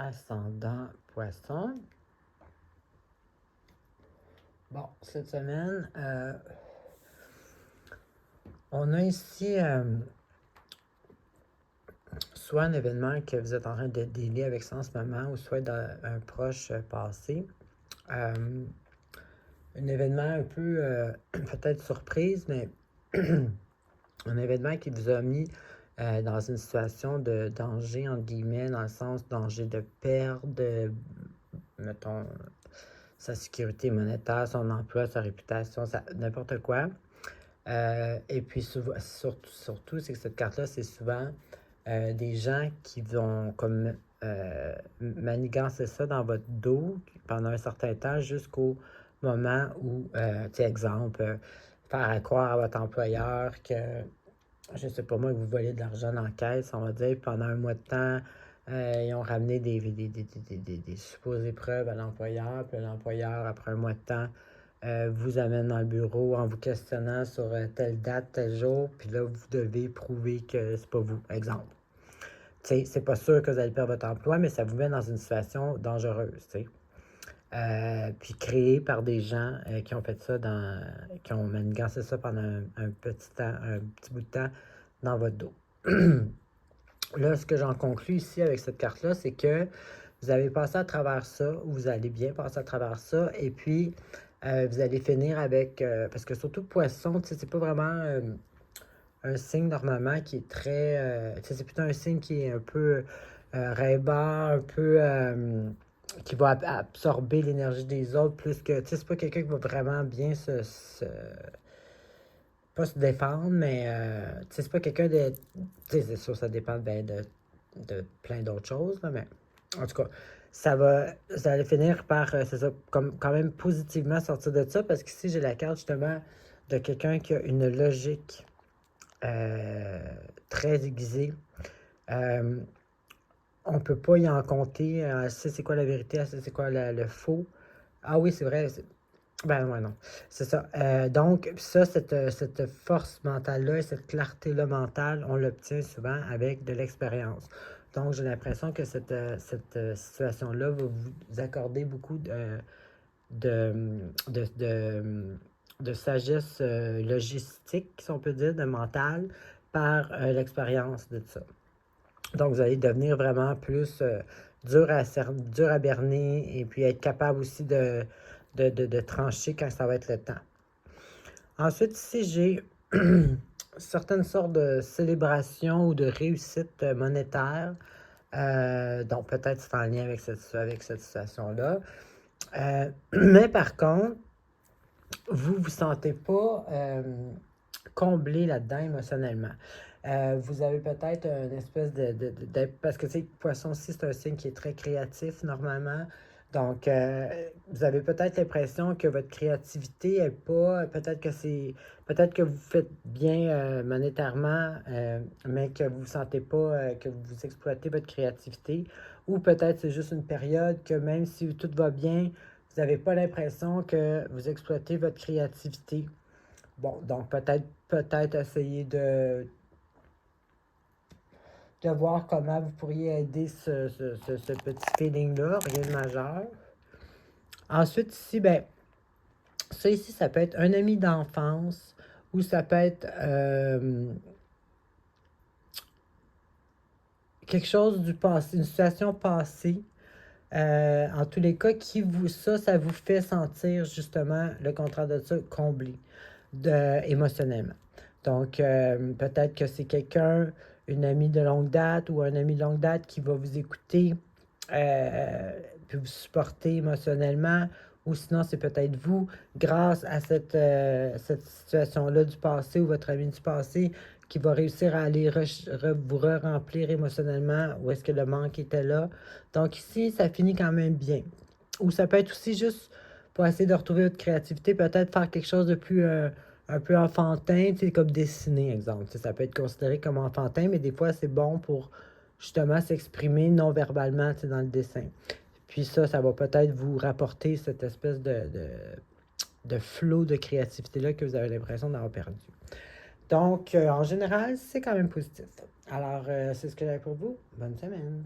ascendant Poisson. Bon, cette semaine, on a ici soit un événement que vous êtes en train de dealer avec ça en ce moment, ou soit dans un proche passé. Un événement un peu peut-être surprise, mais un événement qui vous a mis dans une situation de danger, entre guillemets, dans le sens danger de perdre, mettons, sa sécurité monétaire, son emploi, sa réputation, n'importe quoi. Et puis surtout, c'est que cette carte-là, c'est souvent des gens qui vont comme manigancer ça dans votre dos pendant un certain temps jusqu'au moment où, tu sais, exemple, faire croire à votre employeur que, je sais pas moi, que vous volez de l'argent dans la caisse, on va dire, pendant un mois de temps, ils ont ramené des supposées preuves à l'employeur, puis l'employeur, après un mois de temps, vous amène dans le bureau en vous questionnant sur telle date, tel jour, puis là, vous devez prouver que c'est pas vous, exemple. Tu sais, c'est pas sûr que vous allez perdre votre emploi, mais ça vous met dans une situation dangereuse, tu sais. Puis créée par des gens qui ont fait ça qui ont manigancé ça pendant un petit bout de temps dans votre dos. Là, ce que j'en conclus ici avec cette carte-là, c'est que vous avez passé à travers ça, ou vous allez bien passer à travers ça, et puis vous allez finir avec, parce que surtout Poisson, tu sais, c'est pas vraiment un signe normalement qui est très, tu sais, c'est plutôt un signe qui est un peu rêveur, un peu qui va absorber l'énergie des autres, plus que, tu sais, c'est pas quelqu'un qui va vraiment bien pas se défendre, mais tu sais, c'est pas quelqu'un de, tu sais, c'est sûr, ça dépend de plein d'autres choses, là, mais en tout cas, ça allait finir par, c'est ça, comme quand même positivement sortir de ça, parce qu'ici, j'ai la carte justement de quelqu'un qui a une logique très aiguisée. On peut pas y en compter, elle sait c'est quoi la vérité, elle sait c'est quoi le faux. Ah oui, c'est vrai, ben ouais, non, c'est ça. Donc, ça, cette force mentale-là et cette clarté-là mentale, on l'obtient souvent avec de l'expérience. Donc, j'ai l'impression que cette situation-là va vous accorder beaucoup de, de, de, de sagesse logistique, si on peut dire, de mentale, par l'expérience de ça. Donc, vous allez devenir vraiment plus dur à berner et puis être capable aussi de trancher quand ça va être le temps. Ensuite, ici, j'ai certaines sortes de célébrations ou de réussite monétaire. Donc, peut-être c'est en lien avec cette situation-là. Mais par contre, vous ne vous sentez pas comblé là-dedans émotionnellement. Vous avez peut-être une espèce parce que, tu sais, Poisson aussi, c'est un signe qui est très créatif normalement. Donc, vous avez peut-être l'impression que votre créativité est pas. Peut-être que vous faites bien monétairement, mais que vous ne sentez pas que vous exploitez votre créativité. Ou peut-être c'est juste une période que même si tout va bien, vous n'avez pas l'impression que vous exploitez votre créativité. Bon, donc peut-être essayer de voir comment vous pourriez aider ce petit feeling-là, rien de majeur. Ensuite, ici, ben, ça ici, ça peut être un ami d'enfance ou ça peut être quelque chose du passé, une situation passée. En tous les cas, ça vous fait sentir justement le contraire de ça comblé émotionnellement. Donc, peut-être que c'est quelqu'un, une amie de longue date ou un ami de longue date qui va vous écouter, puis vous supporter émotionnellement, ou sinon c'est peut-être vous, grâce à cette situation-là du passé ou votre ami du passé, qui va réussir à aller vous remplir émotionnellement où est-ce que le manque était là. Donc ici, ça finit quand même bien. Ou ça peut être aussi juste pour essayer de retrouver votre créativité, peut-être faire quelque chose de plus un peu enfantin, tu sais, comme dessiner, exemple. Tu sais, ça peut être considéré comme enfantin, mais des fois, c'est bon pour justement s'exprimer non-verbalement, tu sais, dans le dessin. Puis ça va peut-être vous rapporter cette espèce de flot de créativité-là que vous avez l'impression d'avoir perdu. Donc, en général, c'est quand même positif. Alors, c'est ce que j'avais pour vous. Bonne semaine!